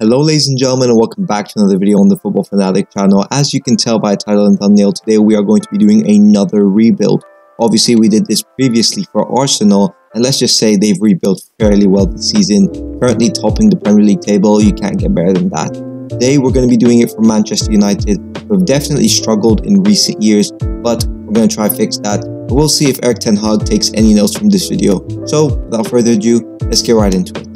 Hello ladies and gentlemen, and welcome back to another video on the Football Fanatic channel. As you can tell by title and thumbnail, today we are going to be doing another rebuild. Obviously we did this previously for Arsenal, and let's just say they've rebuilt fairly well this season, currently topping the Premier League table. You can't get better than that. Today we're going to be doing it for Manchester United, who have definitely struggled in recent years, but we're going to try to fix that. But we'll see if Erik ten Hag takes any notes from this video. So without further ado, let's get right into it.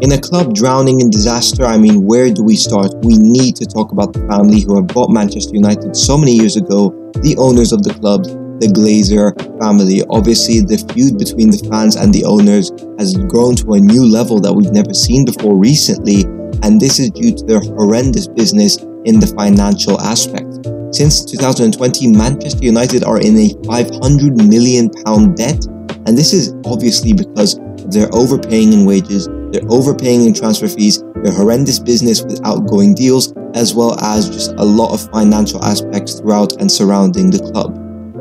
In a club drowning in disaster, where do we start? We need to talk about the family who have bought Manchester United so many years ago, the owners of the club, the Glazer family. Obviously, the feud between the fans and the owners has grown to a new level that we've never seen before recently, and this is due to their horrendous business in the financial aspect. Since 2020, Manchester United are in a £500 million debt, and this is obviously because of their overpaying in wages, they're overpaying in transfer fees, their horrendous business with outgoing deals, as well as just a lot of financial aspects throughout and surrounding the club.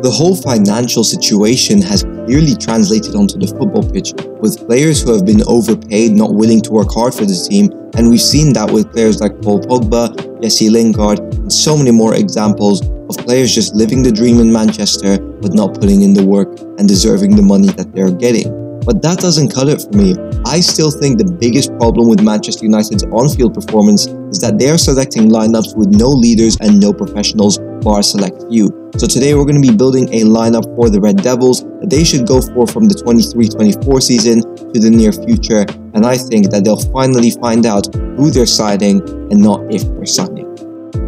The whole financial situation has clearly translated onto the football pitch, with players who have been overpaid, not willing to work hard for the team, and we've seen that with players like Paul Pogba, Jesse Lingard, and so many more examples of players just living the dream in Manchester, but not putting in the work and deserving the money that they're getting. But that doesn't cut it for me. I still think the biggest problem with Manchester United's on-field performance is that they are selecting lineups with no leaders and no professionals, bar a select few. So today we're going to be building a lineup for the Red Devils that they should go for from the 23-24 season to the near future, and I think that they'll finally find out who they're signing and not if they're signing.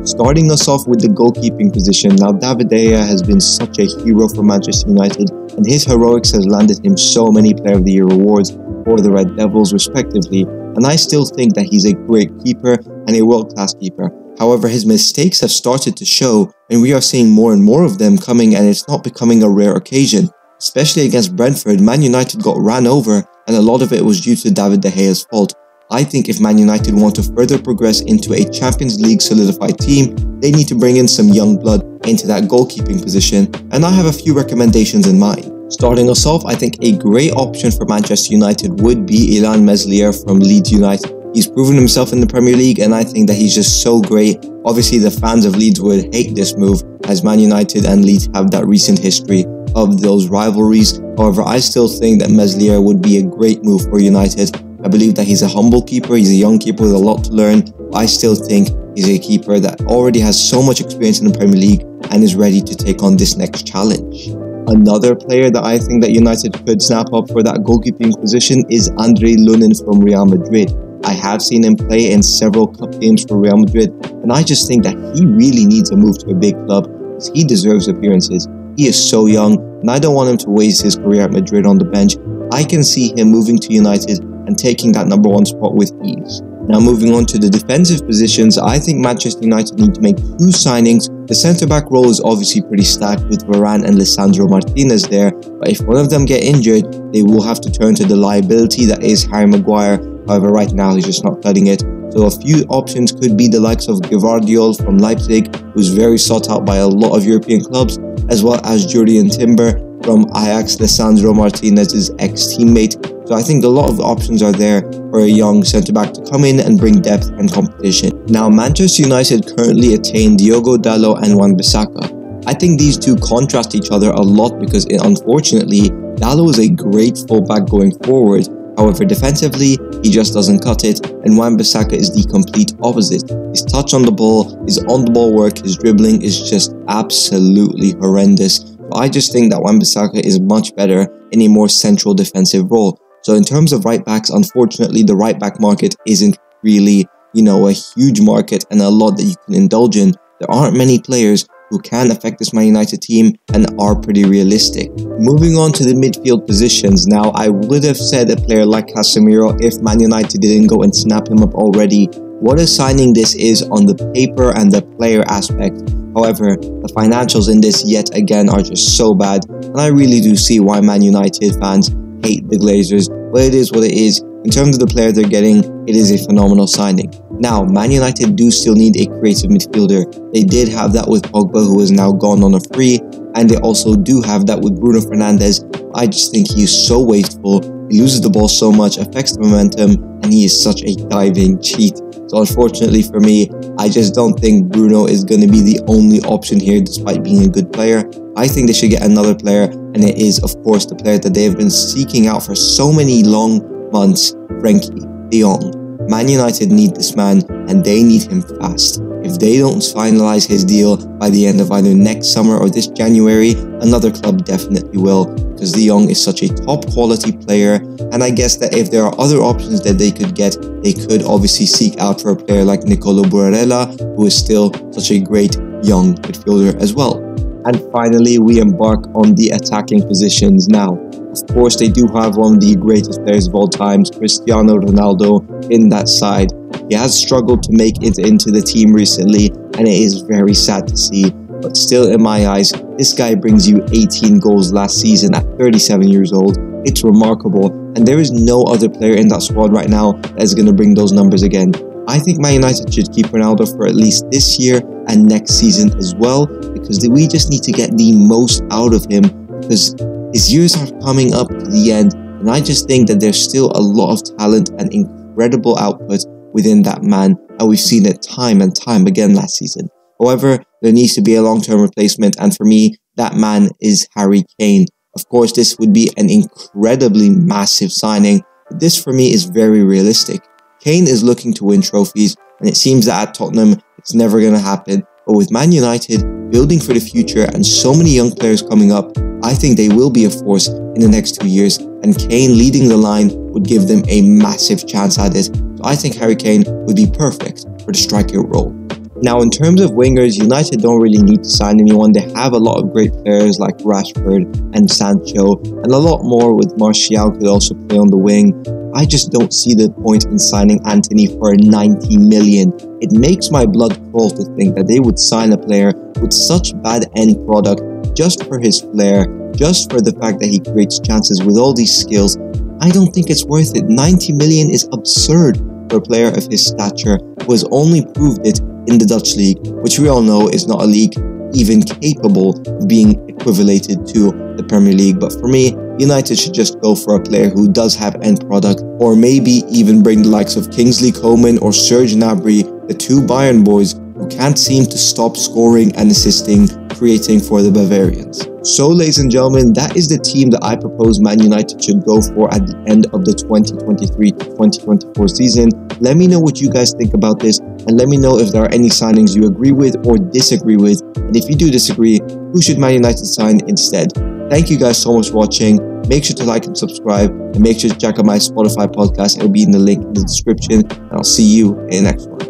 Starting us off with the goalkeeping position. Now, David De Gea has been such a hero for Manchester United, and his heroics has landed him so many Player of the Year awards for the Red Devils respectively, and I still think that he's a great keeper and a world-class keeper. However, his mistakes have started to show, and we are seeing more and more of them coming, and it's not becoming a rare occasion. Especially against Brentford, Man United got ran over, and a lot of it was due to David De Gea's fault. I think if Man United want to further progress into a Champions League solidified team, they need to bring in some young blood into that goalkeeping position, and I have a few recommendations in mind. Starting us off, I think a great option for Manchester United would be Illan Meslier from Leeds United. He's proven himself in the Premier League, and I think that he's just so great. Obviously, the fans of Leeds would hate this move, as Man United and Leeds have that recent history of those rivalries. However, I still think that Meslier would be a great move for United. I believe that he's a humble keeper, he's a young keeper with a lot to learn. I still think he's a keeper that already has so much experience in the Premier League and is ready to take on this next challenge. Another player that I think that United could snap up for that goalkeeping position is Andre Lunin from Real Madrid. I have seen him play in several cup games for Real Madrid, and I just think that he really needs a move to a big club because he deserves appearances. He is so young, and I don't want him to waste his career at Madrid on the bench. I can see him moving to United and taking that #1 spot with ease. Now moving on to the defensive positions, I think Manchester United need to make two signings. The centre-back role is obviously pretty stacked with Varane and Lisandro Martinez there, but if one of them get injured, they will have to turn to the liability that is Harry Maguire. However, right now he's just not cutting it. So a few options could be the likes of Gvardiol from Leipzig, who's very sought out by a lot of European clubs, as well as Jurrien Timber from Ajax, Lisandro Martinez's ex-teammate. So I think a lot of options are there for a young centre-back to come in and bring depth and competition. Now, Manchester United currently attain Diogo Dalot and Wan-Bissaka. I think these two contrast each other a lot because, unfortunately, Dalot is a great fullback going forward. However, defensively, he just doesn't cut it, and Wan-Bissaka is the complete opposite. His touch on the ball, his on-the-ball work, his dribbling is just absolutely horrendous. So I just think that Wan-Bissaka is much better in a more central defensive role. So in terms of right backs, unfortunately, the right back market isn't really, a huge market and a lot that you can indulge in. There aren't many players who can affect this Man United team and are pretty realistic. Moving on to the midfield positions. Now, I would have said a player like Casemiro if Man United didn't go and snap him up already. What a signing this is on the paper and the player aspect. However, the financials in this yet again are just so bad, and I really do see why Man United fans hate the Glazers, but it is what it is. In terms of the player they're getting, it is a phenomenal signing. Now, Man United do still need a creative midfielder. They did have that with Pogba, who is now gone on a free, and they also do have that with Bruno Fernandes. I just think he is so wasteful, He loses the ball so much, affects the momentum, and he is such a diving cheat. So unfortunately for me, I just don't think Bruno is going to be the only option here despite being a good player. I think they should get another player, and it is of course the player that they have been seeking out for so many long months, Frenkie de Jong. Man United need this man, and they need him fast. If they don't finalize his deal by the end of either next summer or this January, another club definitely will, because de Jong is such a top quality player. And I guess that if there are other options that they could get, they could obviously seek out for a player like Nicolo Barella, who is still such a great young midfielder as well. And finally, we embark on the attacking positions now. Of course, they do have one of the greatest players of all times, Cristiano Ronaldo, in that side. He has struggled to make it into the team recently, and it is very sad to see. But still, in my eyes, this guy brings you 18 goals last season at 37 years old. It's remarkable, and there is no other player in that squad right now that is going to bring those numbers again. I think Man United should keep Ronaldo for at least this year and next season as well, because we just need to get the most out of him, because his years are coming up to the end, and I just think that there's still a lot of talent and incredible output within that man, and we've seen it time and time again last season. However, there needs to be a long-term replacement, and for me, that man is Harry Kane. Of course, this would be an incredibly massive signing, but this for me is very realistic. Kane is looking to win trophies, and it seems that at Tottenham, it's never going to happen. But with Man United building for the future and so many young players coming up, I think they will be a force in the next 2 years, and Kane leading the line would give them a massive chance at it. So I think Harry Kane would be perfect for the striker role. Now, in terms of wingers, United don't really need to sign anyone. They have a lot of great players like Rashford and Sancho, and a lot more with Martial could also play on the wing. I just don't see the point in signing Antony for 90 million. It makes my blood crawl to think that they would sign a player with such bad end product just for his flair, just for the fact that he creates chances with all these skills. I don't think it's worth it. 90 million is absurd for a player of his stature who has only proved it in the Dutch league, which we all know is not a league even capable of being equivalated to the Premier League. But for me, United should just go for a player who does have end product, or maybe even bring the likes of Kingsley Coman or Serge Gnabry, the two Bayern boys who can't seem to stop scoring and assisting, creating for the Bavarians. So, ladies and gentlemen, that is the team that I propose Man United should go for at the end of the 2023-2024 season. Let me know what you guys think about this, and let me know if there are any signings you agree with or disagree with. And if you do disagree, who should Man United sign instead? Thank you guys so much for watching. Make sure to like and subscribe, and make sure to check out my Spotify podcast. It'll be in the link in the description, and I'll see you in the next one.